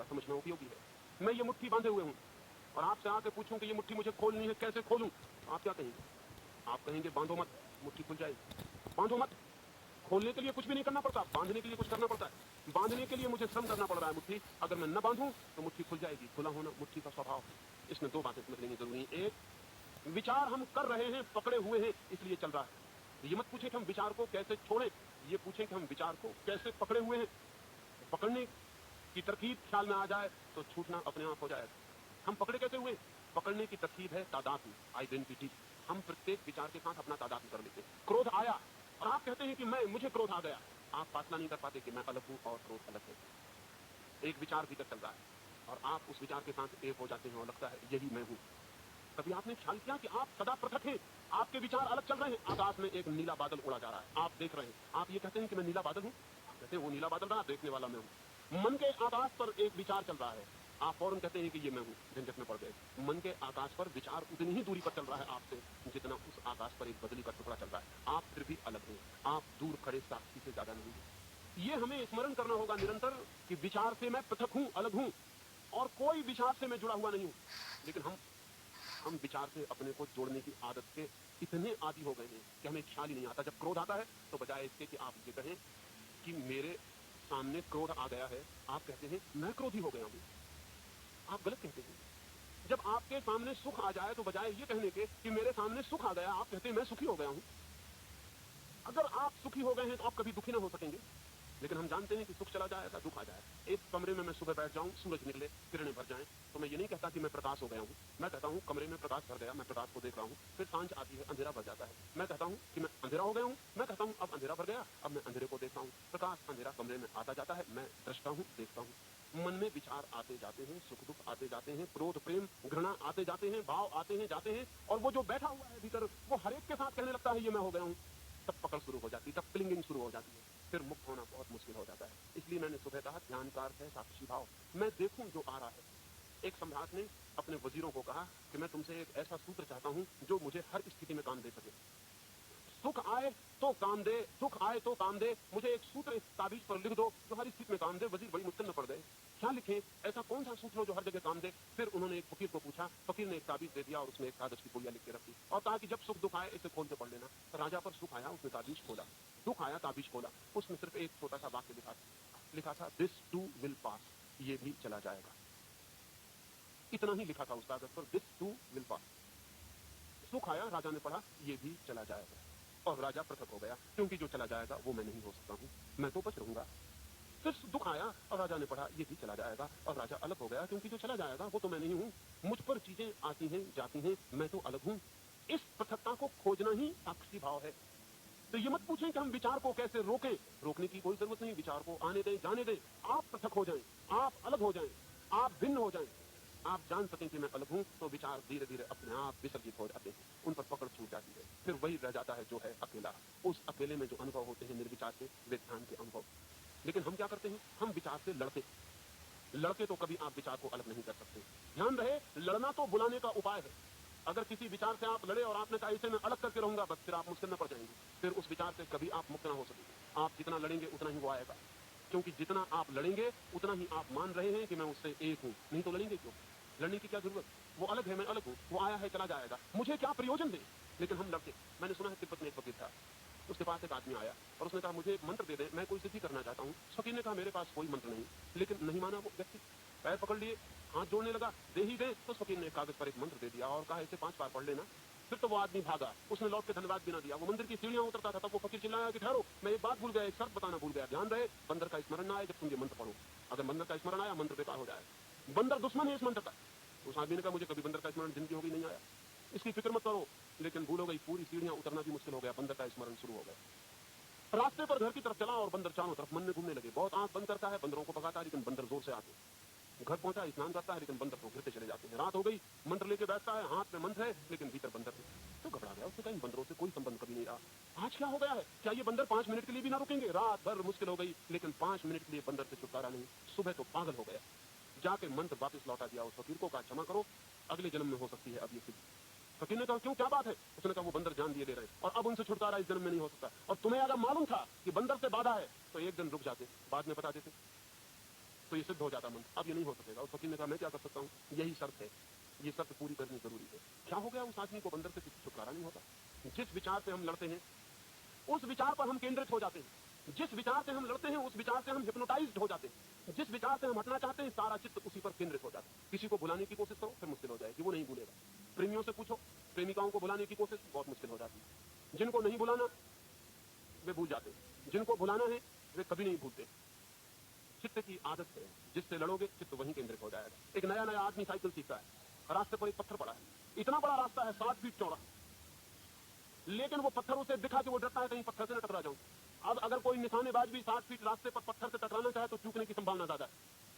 समझना उपयोगी है। मैं ये मुट्ठी बांधे हुए हूं और आपसे आके पूछूं कि ये मुट्ठी मुझे खोलनी है, कैसे खोलूं? आप क्या कहेंगे? आप कहेंगे बांधो मत, मुट्ठी खुल जाएगी। बांधो मत, खोलने के लिए कुछ भी नहीं करना पड़ता, बांधने के लिए कुछ करना पड़ता है। बांधने के लिए मुझे श्रम करना पड़ रहा है मुट्ठी, अगर मैं न बांधूं तो मुट्ठी खुल जाएगी। खुला होना मुट्ठी का स्वभाव। इसमें दो बातें समझ लेनी जरूरी है। एक, विचार हम कर रहे हैं, पकड़े हुए हैं, इसलिए चल रहा है। ये मत पूछे कि हम विचार को कैसे छोड़ें, ये पूछे कि हम विचार को कैसे पकड़े हुए हैं। पकड़ने की तरकीब ख्याल में आ जाए तो छूटना अपने आप हो जाएगा। हम पकड़े कैसे हुए? पकड़ने की तरकीब है तादात्म्य, आइडेंटिटी। हम प्रत्येक विचार के साथ अपना तादात्म्य कर लेते हैं। क्रोध आया और आप कहते हैं कि मुझे क्रोध आ गया। आप फैसला नहीं कर पाते कि मैं अलग हूं और क्रोध अलग है। एक विचार भीतर चल रहा है और आप उस विचार के साथ एक हो जाते हैं और लगता है यही मैं हूं। कभी आपने ख्याल किया कि आप सदा पृथक हैं, आपके विचार अलग चल रहे हैं। आकाश में एक नीला बादल उड़ा जा रहा है, आप देख रहे हैं। आप ये कहते हैं कि मैं नीला बादल हूं? आप कहते हैं वो नीला बादल रहा, देखने वाला मैं हूं। मन के आकाश पर एक विचार चल रहा है, आप फौरन कहते हैं कि ये मैं हूं, झंझट में पड़ गए। मन के आकाश पर विचार उतनी ही दूरी पर चल रहा है आपसे जितना उस आकाश पर एक बदली का टुकड़ा चल रहा है। आप फिर भी अलग हैं, आप दूर खड़े साक्षी से ज्यादा नहीं हैं। ये हमें स्मरण करना होगा निरंतर कि विचार से मैं पृथक हूं, अलग हूं, और कोई विचार से मैं जुड़ा हुआ नहीं हूं। लेकिन हम विचार से अपने को जोड़ने की आदत के इतने आदी हो गए हैं कि हमें ख्याल ही नहीं आता। जब क्रोध आता है तो बजाय इसके कि आप ये कहें कि मेरे सामने क्रोध आ गया है, आप कहते हैं मैं क्रोधी हो गया हूं। आप गलत कहते हैं। जब आपके सामने सुख आ जाए तो बजाय ये कहने के कि मेरे सामने सुख आ गया, आप कहते हैं मैं सुखी हो गया हूं। अगर आप सुखी हो गए हैं तो आप कभी दुखी ना हो सकेंगे। लेकिन हम जानते हैं कि सुख चला जाएगा, दुख आ जाएगा। एक कमरे में मैं सुबह बैठ जाऊं, सूरज निकले, किरणें भर जाएं, तो मैं ये नहीं कहता कि मैं प्रकाश हो गया हूं। मैं कहता हूं कमरे में प्रकाश भर गया, मैं प्रकाश को देख रहा हूं। फिर सांझ आती है, अंधेरा भर जाता है, मैं कहता हूं कि मैं अंधेरा हो गया हूं। मैं कहता हूं अब अंधेरा भर गया, अब मैं अंधेरे को देखता हूं। प्रकाश अंधेरा कमरे में आता जाता है, मैं दृष्टा हूं, देखता हूं। मन में विचार आते जाते हैं, सुख दुख आते जाते हैं, क्रोध प्रेम घृणा आते जाते हैं, भाव आते हैं जाते हैं, और वो जो बैठा हुआ है भीतर वो हर एक के साथ कहने लगता है ये मैं हो गया हूं। तब पकड़ शुरू हो जाती है, तब क्लिंगिंग शुरू हो जाती है, फिर मुक्त होना बहुत मुश्किल हो जाता है। इसलिए मैंने सुबह कहा ध्यान का अर्थ है साक्षी भाव। मैं देखूं जो आ रहा है। एक सम्राट ने अपने वजीरों को कहा कि मैं तुमसे एक ऐसा सूत्र चाहता हूं जो मुझे हर स्थिति में काम दे सके। सुख आए तो काम दे, दुख आए तो काम दे, मुझे एक सूत्र इस ताबीज पर लिख दो जो हर स्थिति में काम दे। वजीर बड़ी मुश्किल में पड़ गए, क्या लिखें, ऐसा कौन सा सूत्र हो जो हर जगह काम दे। फिर उन्होंने एक फकीर को पूछा, फकीर ने एक ताबीज दे दिया और उसमें एक कागज की पुड़िया लिख के रखी और कहा कि जब सुख दुख आए इसे खोल के पढ़ लेना। राजा पर सुख आया, उसने ताबीज खोला, दुख आया, ताबीज खोला, उसमें सिर्फ एक छोटा सा वाक्य लिखा था दिस टू विल पास, ये भी चला जाएगा। इतना ही लिखा था उस कागज पर, दिस टू विल पास। सुख आया, राजा ने पढ़ा, ये भी चला जाएगा, और राजा पृथक हो गया, क्योंकि जो चला जाएगा वो मैं नहीं हो सकता हूं, मैं तो बच रहूंगा। फिर दुख आया और राजा ने पढ़ा, ये भी चला जाएगा, और राजा अलग हो गया, क्योंकि जो चला जाएगा वो तो मैं नहीं हूं। मुझ पर चीजें आती हैं जाती हैं, मैं तो अलग हूं। इस पृथकता को खोजना ही साक्षी भाव है। तो ये मत पूछें कि हम विचार को कैसे रोकें। रोकने की कोई जरूरत नहीं, विचार को आने दें, जाने दें। आप पृथक हो जाएं, आप अलग हो जाएं, आप भिन्न हो जाएं, आप जान सकें कि मैं अलग हूं, तो विचार धीरे धीरे अपने आप विसर्जित हो जाते हैं, उन पर पकड़ छूट जाती है। फिर वही रह जाता है जो है अकेला। उस अकेले में जो अनुभव होते हैं निर्विचार के, वे ध्यान के अनुभव। लेकिन हम क्या करते हैं, हम विचार से लड़के तो कभी आप विचार को अलग नहीं कर सकते। ध्यान रहे, लड़ना तो बुलाने का उपाय है। अगर किसी विचार से आप लड़े और आपने कहा इसे मैं अलग करके रहूंगा, बस फिर आप मुश्किल में पड़ जाएंगे। फिर उस विचार से कभी आप मुक्त ना हो सकेंगे। आप जितना लड़ेंगे उतना ही वो आएगा, क्योंकि जितना आप लड़ेंगे उतना ही आप मान रहे हैं कि मैं उससे एक हूं। नहीं तो लड़ेंगे क्यों? लड़ने की क्या जरूरत? वो अलग है, मैं अलग हूं, वो आया है चला जाएगा, मुझे क्या प्रयोजन है? लेकिन हम लड़के, मैंने सुना है तिब्बत में एक फकीर था, उसके पास एक आदमी आया और उसने कहा मुझे एक मंत्र दे दे, मैं कोई सिद्धि करना चाहता हूँ। फकीर ने कहा मेरे पास कोई मंत्र नहीं। लेकिन नहीं माना वो व्यक्ति, पैर पकड़ लिए, हाथ जोड़ने लगा, दे ही दे। तो फकीर ने कागज पर एक मंत्र दे दिया और कहा इसे 5 बार पढ़ लेना। फिर तो वो आदमी भागा, उसने लौट के धन्यवाद भी ना दिया। वो मंदिर की सीढ़ियां उतरता था, तब वो फकीर चिल्लाया कि ठहरो, मैं एक बात भूल गया, एक शर्त बताना भूल गया। ध्यान रहे, बंदर का स्मरण ना आए जब तुम ये मंत्र पढ़ो। अगर बंदर का स्मरण आया, मंत्र बेकार हो जाएगा। बंदर दुश्मन है इस मंत्र का। उस आदमी ने कहा मुझे कभी बंदर का स्मरण जिंदगी हो गई नहीं आया, इसकी फिक्र मत करो। लेकिन भूल हो गई, पूरी सीढ़ियां उतरना भी मुश्किल हो गया, बंदर का स्मरण शुरू हो गया। रास्ते पर घर की तरफ चला और बंदर चारों तरफ मन में घूमने लगे। बहुत आंख बंद करता है, बंदरों को भगाता है, लेकिन बंदर जोर से आते। घर पहुंचा, स्नान करता है, लेकिन बंदर को गिरते चले जाते हैं। रात हो गई, मंत्र लेके बैठता है, हाथ में मंत्र है, लेकिन भीतर बंदर है। तो घबरा गया, उसने कहा इन बंदरों से कोई संबंध कभी नहीं रहा, आज क्या हो गया है? क्या ये बंदर 5 मिनट के लिए भी ना रुकेंगे? रात भर मुश्किल हो गई, लेकिन 5 मिनट के लिए बंदर से छुटकारा नहीं। सुबह तो पागल हो गया, जाके मंत्र वापस लौटा दिया उस फकीर को, कहा क्षमा करो, अगले जन्म में हो सकती है अब ये सिद्धि। फकीर ने कहा क्यों, क्या बात है? उसने कहा वो बंदर जान दिए दे रहे हैं और अब उनसे छुटकारा इस जन्म में नहीं हो सकता। और तुम्हें अगर मालूम था कि बंदर से बाधा है तो एक दिन रुक जाते, बाद में बता देते। तो ये सिद्ध हो जाता मंत्र। अब ये नहीं हो सकेगा। उस वकील ने कहा मैं क्या कर सकता हूँ, यही शर्त है, ये शर्त पूरी करनी जरूरी है। क्या हो गया, उस आदमी को बंदर से किसी छुटकारा नहीं होता। जिस विचार से हम लड़ते हैं उस विचार पर हम केंद्रित हो जाते हैं, जिस विचार से हम लड़ते हैं उस विचार से हम हिप्नोटाइज्ड हो जाते हैं, जिस विचार से हम हटना चाहते हैं सारा चित्त उसी पर केंद्रित हो जाता है। किसी को भुलाने की कोशिश करो फिर मुश्किल हो जाएगी, वो नहीं भूलेगा। प्रेमियों से पूछो, प्रेमिकाओं को भुलाने की कोशिश बहुत मुश्किल हो जाती है। जिनको नहीं भुलाना वे भूल जाते हैं, जिनको भुलाना है वे कभी नहीं भूलते। चित्त की आदत है, जिससे लड़ोगे चित्त वहीं केंद्रित हो जाएगा। एक नया नया आदमी साइकिल सीखता है, रास्ते पर एक पत्थर पड़ा है, इतना बड़ा रास्ता है 60 फीट चौड़ा, लेकिन वो पत्थर उसे दिखा कि वो डरता है कहीं पत्थर से न टकरा जाऊं। अब अगर कोई निशानेबाज भी 60 फीट रास्ते पर पत्थर से टकराना चाहे तो चूकने की संभावना ज्यादा है,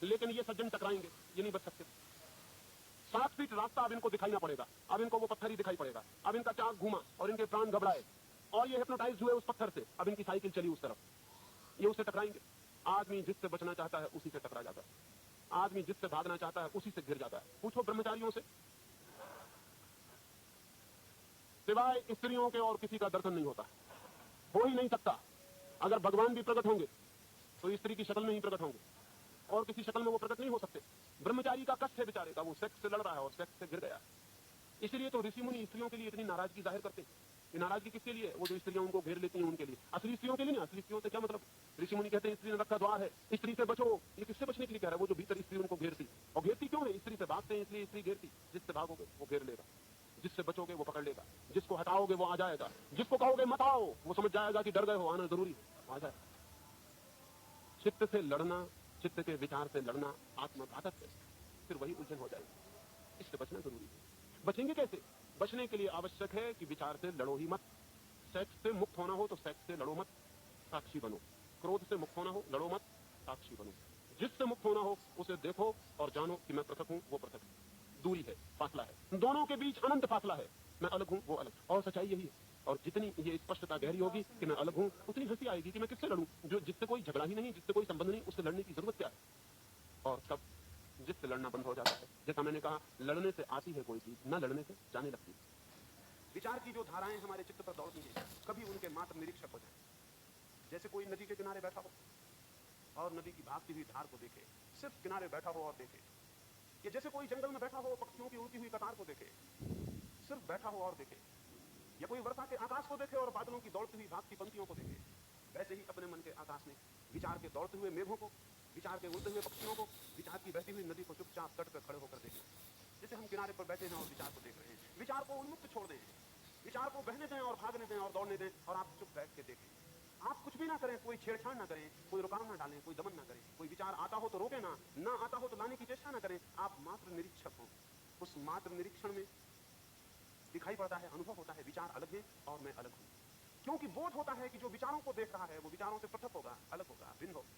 लेकिन ये सज्जन टकराएंगे, ये नहीं बच सकते। 60 फीट रास्ता अब इनको दिखाई ना पड़ेगा, अब इनको वो पत्थर ही दिखाई पड़ेगा। अब इनका चाक घूमा और इनके प्राण घबराए और ये हिप्नोटाइज हुए उस पत्थर से। अब इनकी साइकिल चली उस तरफ, ये उससे टकराएंगे। आदमी जिससे बचना चाहता है उसी से टकरा जाता है, आदमी जिससे भागना चाहता है उसी से गिर जाता है। पूछो ब्रह्मचारियों से, सिवाय स्त्रियों के और किसी का दर्शन नहीं होता, हो ही नहीं सकता। अगर भगवान भी प्रकट होंगे तो स्त्री की शक्ल में ही प्रकट होंगे, और किसी शक्ल में वो प्रकट नहीं हो सकते। ब्रह्मचारी का कष्ट है बेचारे का, वो सेक्स से लड़ रहा है और सेक्स से गिर गया। इसलिए तो ऋषि मुनि स्त्रियों के लिए इतनी नाराजगी जाहिर करते हैं। ये नाराजगी किसके लिए? वो जो स्त्रियां उनको घेर लेती हैं उनके लिए, असली स्त्रियों के लिए नहीं। असली स्त्रियों से क्या मतलब? ऋषि मुनि कहते हैं स्त्री ने रखा द्वार है, स्त्री से बचो। ये किससे बचने के लिए कह रहा है? वो जो भीतर स्त्री उनको घेरती, और घेरती क्यों है? स्त्री से भागते हैं इसलिए स्त्री घेरती। जिससे भागोगे वो घेर लेगा, जिससे बचोगे वो पकड़ लेगा, जिसको हटाओगे वो आ जाएगा, जिसको कहोगे मत आओ वो समझ जाएगा कि डर गए हो, आना जरूरी है, आ जाए। चित्त से लड़ना, चित्त के विचार से लड़ना आत्मघातक है, फिर वही उलझन हो जाएगी। इससे बचना जरूरी है। बचेंगे कैसे? बचने के लिए आवश्यक है कि विचार से लड़ो ही मत। सेक्स से मुक्त होना हो तो सेक्स से लड़ो मत, साक्षी बनो। क्रोध से मुक्त होना हो लड़ो मत, साक्षी बनो। जिससे मुक्त होना हो उसे देखो और जानो कि मैं पृथक हूं, वो पृथक है। दूरी है, फासला है, दोनों के बीच अनंत फासला है। मैं अलग हूं, वो अलग, और सच्चाई यही है। और जितनी ये स्पष्टता गहरी होगी कि मैं अलग हूं, उतनी हंसी आएगी कि मैं किससे लड़ूं? जो जिससे कोई झगड़ा ही नहीं, जिससे कोई संबंध नहीं, उससे लड़ने की जरूरत क्या है? और तब जिससे लड़ना बंद हो जाता है। जैसा मैंने कहा, लड़ने से आती है कोई चीज, न लड़ने से जाने लगती है। विचार की जो धाराएं हमारे चित्त पर दौड़ती हैं, कभी उनके मात्र निरीक्षक हो जाए। जैसे कोई नदी के किनारे बैठा हो और नदी की भागती हुई धार को देखे, सिर्फ किनारे बैठा हो और देखे। या जैसे कोई जंगल में बैठा हो, पक्षियों की उड़ती हुई कतार को देखे, सिर्फ बैठा हो और देखे। या कोई वर्षा के आकाश को देखे और बादलों की दौड़ती हुई भागती पंक्तियों को देखे। वैसे ही अपने मन के आकाश में विचार के दौड़ते हुए मेघों को, विचार के उड़ते हुए पक्षियों को, विचार की बहती हुई नदी को चुपचाप तट पर खड़े होकर देखें। जैसे हम किनारे पर बैठे हैं और विचार को देख रहे हैं। विचार को उन्मुक्त छोड़ दें, विचार को बहने दें और भागने दें और दौड़ने दें, और आप चुप बैठ के देखें। आप कुछ भी ना करें, कोई छेड़छाड़ ना करें, कोई रुकाव ना डालें, कोई दमन ना करें। कोई विचार आता हो तो रोके ना आता हो तो लाने की चेष्टा ना करें। आप मात्र निरीक्षक हो। उस मात्र निरीक्षण में दिखाई पड़ता है, अनुभव होता है, विचार अलग है और मैं अलग हूं। क्योंकि बोध होता है कि जो विचारों को देख रहा है वो विचारों से पृथक होगा, अलग होगा, भिन्न होगा।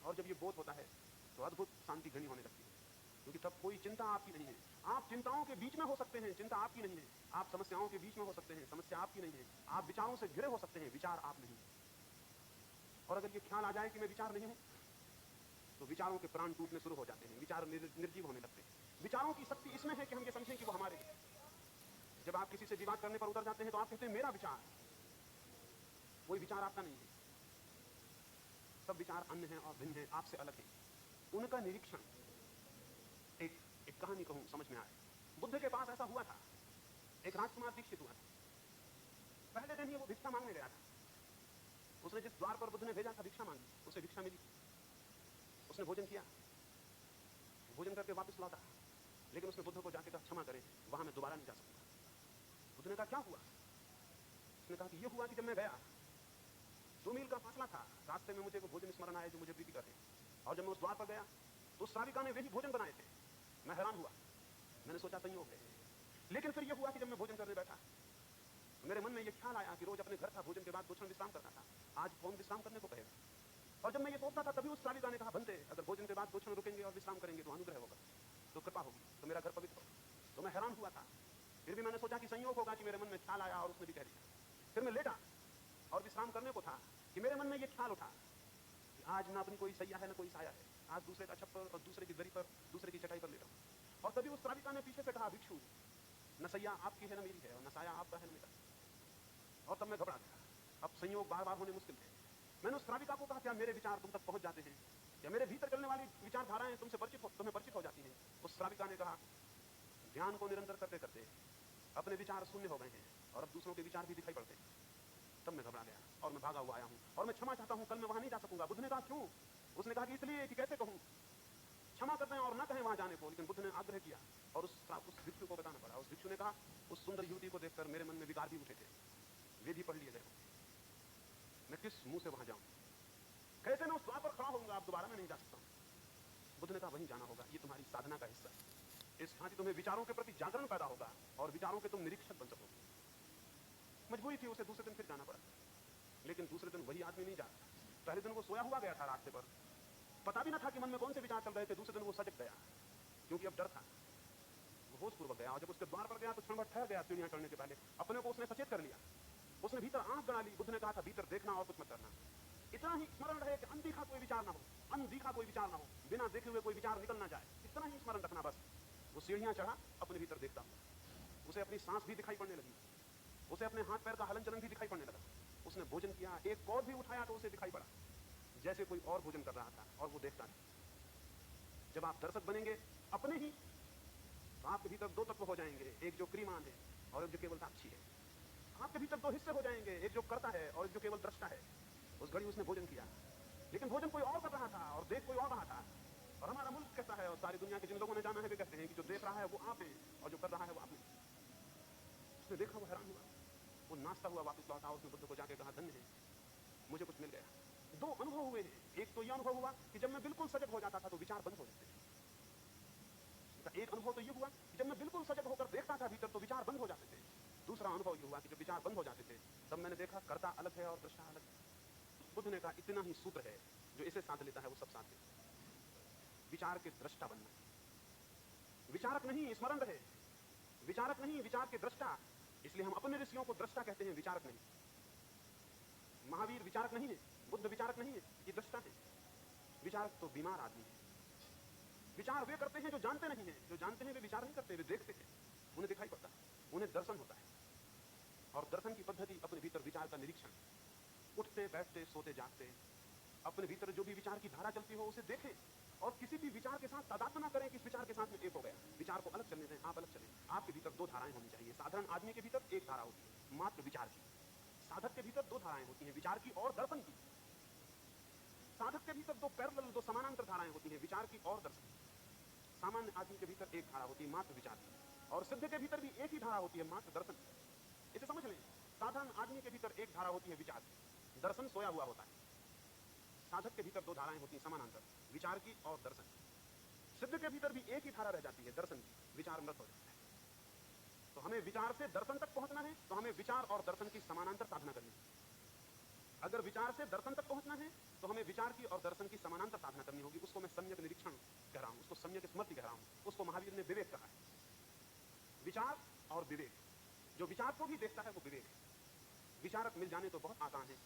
और जब ये बोध होता है तो अद्भुत शांति घनी होने लगती है, क्योंकि तब कोई चिंता आपकी नहीं है। आप चिंताओं के बीच में हो सकते हैं, चिंता आपकी नहीं है। आप समस्याओं के बीच में हो सकते हैं, समस्या आपकी नहीं है। आप विचारों से घिरे हो सकते हैं, विचार आप नहीं। और अगर ये ख्याल आ जाए कि मैं विचार नहीं हूं, तो विचारों के प्राण टूटने शुरू हो जाते हैं, विचार निर्जीव होने लगते हैं। विचारों की शक्ति इसमें है कि हम ये समझें कि वो हमारे हैं। जब आप किसी से विवाद करने पर उतर जाते हैं तो आप कहते हैं मेरा विचार, कोई विचार आपका नहीं है। सब विचार अन्य हैं और भिन्न हैं, आपसे अलग हैं। उनका निरीक्षण, एक कहानी कहूं समझ में आए। बुद्ध के पास ऐसा हुआ था, एक राजकुमार दीक्षित हुआ था। पहले दिन ही वो भिक्षा मांगने गया था। उसने जिस द्वार पर बुद्ध ने भेजा था भिक्षा मांगी, उसे भिक्षा मिली। उसने भोजन किया, भोजन करके वापस लौटा, लेकिन उसने बुद्ध को जाके कहा क्षमा करें, वहां मैं दोबारा नहीं जा सकूंगा। बुद्ध ने कहा क्या हुआ? उसने कहा कि ये हुआ कि जब मैं गया 2 मील का फासला था, रास्ते में मुझे वो भोजन स्मरण आए जो मुझे प्रीति करते, और जब मैं उस द्वार पर गया तो उस श्राविका ने वही भोजन बनाए थे। मैं हैरान हुआ, मैंने सोचा संयोग है। लेकिन फिर यह हुआ कि जब मैं भोजन करने बैठा, मेरे मन में यह ख्याल आया कि रोज अपने घर था, भोजन के बाद कुछ विश्राम करता था, आज कौन विश्राम करने को कहेगा? और जब मैं ये सोचता था तभी उस श्राविका ने कहा बनते, अगर भोजन के बाद कुछ रुकेंगे और विश्राम करेंगे तो अनुग्रह होगा, तो कृपा होगी, तो मेरा घर पवित्र होगा। तो मैं हैरान हुआ था, फिर भी मैंने सोचा कि संयोग होगा कि मेरे मन में ख्याल आया और उसने भी कह दिया। फिर मैं लेटा और विश्राम करने को था कि मेरे मन में यह ख्याल उठा कि आज ना अपनी कोई सैया है ना कोई साया है, आज दूसरे का छप्पर और दूसरे की दरी पर, दूसरे की चटाई पर लेटा। और तभी उस श्राविका ने पीछे से कहा भिक्षु, न सैया आपकी है ना मेरी है, और न साया आपका है ना मेरा। और तब मैं घबरा गया, अब संयोग बार बार होने मुश्किल है। मैंने उस श्राविका को कहा क्या मेरे विचार तुम तक पहुंच जाते हैं? या मेरे भीतर चलने वाली विचारधाराएं तुम्हें परिचित हो जाती हैं। उस श्राविका ने कहा, ध्यान को निरंतर करते करते अपने विचार शून्य हो गए हैं और अब दूसरों के विचार भी दिखाई पड़ते हैं। तब मैं घबरा गया और मैं भागा हुआ आया हूं और मैं क्षमा चाहता हूं, कल मैं वहां नहीं जा सकूंगा। बुद्ध ने कहा, क्यों? उसने कहा कि इसलिए कि कैसे कहूं, क्षमा कर दें और ना कहें वहां जाने को। लेकिन बुद्ध ने आग्रह किया और उस भिक्षु को बताना पड़ा। उस भिक्षु ने कहा, उस सुंदर युवती को देखकर मेरे मन में विकार भी उठे थे, वे भी पढ़ लिए गए। मैं किस मुंह से वहां जाऊं? कैसे मैं उस द्वार पर खड़ा होऊंगा? अब दोबारा मैं नहीं जा सकता हूं। बुद्ध ने कहा, वहीं जाना होगा, ये तुम्हारी साधना का हिस्सा है। इस खातिर तुम्हें विचारों के प्रति जागरण पैदा होगा और विचारों के तुम निरीक्षक बन सकोगे। मजबूरी थी, उसे दूसरे दिन फिर जाना पड़ा। लेकिन दूसरे दिन वही आदमी नहीं जा रहा। पहले दिन वो सोया हुआ गया था रास्ते पर, पता भी ना था कि मन में कौन से विचार चल रहे थे। दूसरे दिन वो सजग गया क्योंकि अब डर था। वो होशपूर्वक गया और जब उसके द्वार पर गया तो क्षण भर ठहर गया। सीढ़ियां चढ़ने के पहले अपने को उसने सचेत कर लिया। उसने भीतर आंख गड़ा ली। बुद्ध ने कहा था, भीतर देखना और कुछ मत करना। इतना ही स्मरण रहे कि अनदेखा कोई विचार ना हो, अनदेखा कोई विचार ना हो, बिना देखे हुए कोई विचार निकल ना जाए। इतना ही स्मरण रखना बस। वो सीढ़ियां चढ़ा, अपने भीतर देखता हुआ। उसे अपनी सांस भी दिखाई पड़ने लगी, उसे अपने हाथ पैर का हलन चलन भी दिखाई पड़ने लगा। उसने भोजन किया, एक कौर भी उठाया तो उसे दिखाई पड़ा जैसे कोई और भोजन कर रहा था और वो देखता था। जब आप दर्शक बनेंगे अपने ही, तो आपके भीतर दो तत्व हो जाएंगे, एक जो क्रियमान है और एक जो केवल साक्षी है। आपके भीतर दो हिस्से हो जाएंगे, एक जो करता है और एक जो केवल दृष्टा है। उस घड़ी उसने भोजन किया, लेकिन भोजन कोई और कर रहा था और देख कोई और रहा था। और हमारा मुल्क कहता है और सारी दुनिया के जिन लोगों ने जाना है वे कहते हैं कि जो देख रहा है वो आप हैं और जो कर रहा है वो आप नहीं। उसने देखा, वो हैरान हुआ, वो नाचता हुआ वापस लौटा और उसने बुद्ध को जाके कहा, धन्य है, मुझे कुछ मिल गया। दो अनुभव हुए हैं। एक तो यह अनुभव हुआ कि जब मैं बिल्कुल सजग हो जाता था तो विचार बंद हो जाते थे। एक अनुभव तो यह हुआ कि जब मैं बिल्कुल सजग होकर देखता था भीतर तो विचार बंद हो जाते थे। दूसरा अनुभव यह हुआ कि जब विचार बंद हो जाते थे तब मैंने देखा कर्ता अलग है और दृष्टा अलग है। बुद्ध ने कहा, इतना ही सूत्र है, जो इसे साध लेता है वो सब साध लेता है। विचार के दृष्टा बनना, विचारक नहीं, स्मरण रहे, विचारक नहीं, विचार के दृष्टा। इसलिए हम अपने ऋषियों को दृष्टा कहते हैं, विचारक नहीं। महावीर विचारक नहीं है, बुद्ध विचारक नहीं है, ये दृष्टा है। विचारक तो बीमार आदमी है। विचार वे करते हैं जो जानते नहीं है, जो जानते हैं वे विचार नहीं करते, वे देखते हैं, उन्हें दिखाई पड़ता है, उन्हें दर्शन होता है। और दर्शन की पद्धति अपने भीतर विचार का निरीक्षण, उठते बैठते सोते जागते अपने भीतर जो भी विचार की धारा चलती हो उसे देखें और किसी भी विचार के साथ तादात्म्य ना करें कि इस विचार के साथ में एक हो गया। विचार को अलग चलने दें, आप अलग चलें। आपके भीतर दो धाराएं होनी चाहिए। साधारण आदमी के भीतर एक धारा होती है, मात्र विचार की। साधक के भीतर दो धाराएं होती हैं, विचार की और दर्शन की। साधक के भीतर दो पैरेलल, दो समानांतर धाराएं होती हैं, विचार की और दर्शन की। सामान्य आदमी के भीतर एक धारा होती है, मात्र विचार की। और सिद्ध के भीतर भी एक ही धारा होती है, मात्र दर्शन की। इसे समझ लें, साधारण आदमी के भीतर एक धारा होती है विचार की, दर्शन सोया हुआ होता है। साधक के भीतर दो धाराएं होती हैं समानांतर, विचार की और दर्शन की। सिद्ध के भीतर भी एक ही धारा रह जाती है, दर्शन की, विचार मृत हो जाता है। तो हमें विचार से दर्शन तक पहुंचना है तो हमें विचार और दर्शन की समानांतर साधना करनी है। अगर विचार से दर्शन तक पहुंचना है तो हमें विचार की और दर्शन की समानांतर साधना करनी होगी। उसको मैं सम्यक निरीक्षण कह रहा हूं, उसको सम्यक स्मृति कह रहा हूं, उसको महावीर ने विवेक कहा है। विचार और विवेक, जो विचार को भी देखता है वो विवेक है। विचारक मिल जाने तो बहुत आसान है,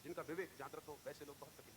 जिनका विवेक जागृत हो वैसे लोग बहुत कठिन।